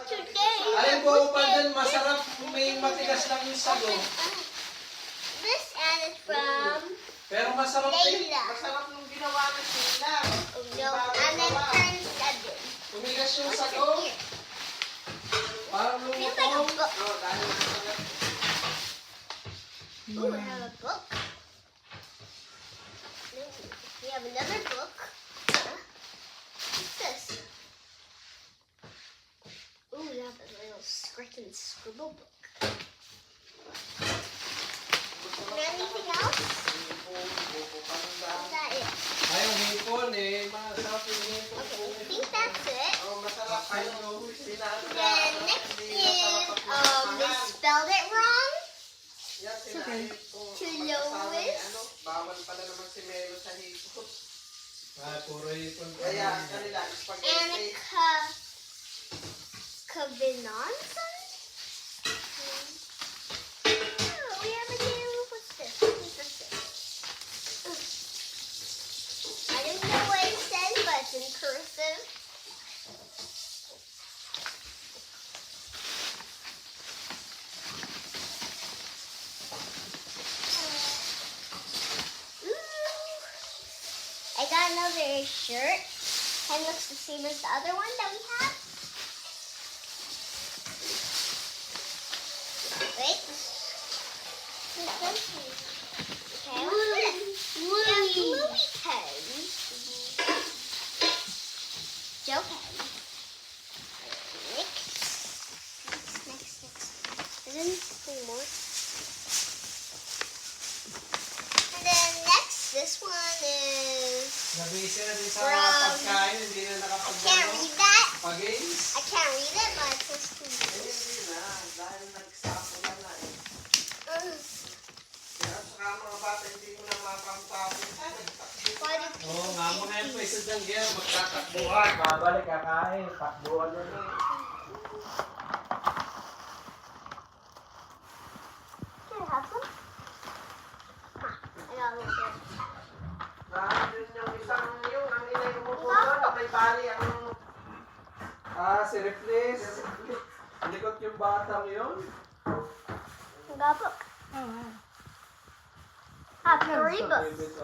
Alin po pa dyan, masarap may matigas lang yung sago. This and it's from Pero masarap din. Layla. Masarap nung ginawa ng sila. No, and then turn 7. Tumigas yung sago. Parang Feels like a lumutong. book. Oh, dahil masarap. Ooh, I have a book. We have another book. What's this? Ooh, we have a little script and scribble book. Is there anything else? Is that it? Ay, yung hipon eh. Masarap yung hipon. Okay, I think that's it. Oh, masarap kayo. Then next is they spelled it wrong. To Lois. Bawal pala naman si Melo sa hipon. Ah, puro hipon. Kaya kanila, spaghetti. Annika Kavinanson? Oh, we have a new, what's this? What's this? I don't know what it says, but it's in cursive. I got another shirt. And looks the same as the other one that we have. Wait. Okay, what's this? We have Louis pens. Joe pen. Next. Is there anything more? And then next, this one is... Nabisi na din sa From- pagkain, hindi na I can't nakapagdano. read that. Pag-games. I can't read it, but it says to Hindi na, dahil nag-stop na na eh. Kaya saka mga bata, hindi mo na mapangtapos. Why did Oo, nga mo na yung pwesa dyan, Gero. Magtatakbuhan. Babalik, kakain. Takbuhan na rin. Can I have some? I got a little bit. Dahil yun yung isang yung, ang inay mo po na may bali ang... Ah, si Replace. Likot yung batang yun. I got a book. I have 3 books.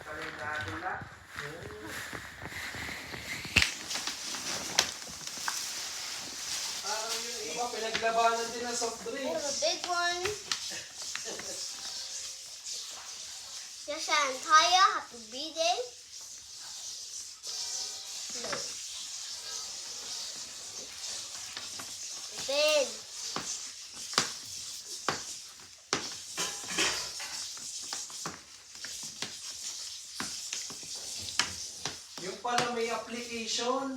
Saling natin na. Parang yung iba, pinaglabanan din ng soft I have a drinks. big one. Yasha and Taya, happy birthday. No. Big. Yung pala may application.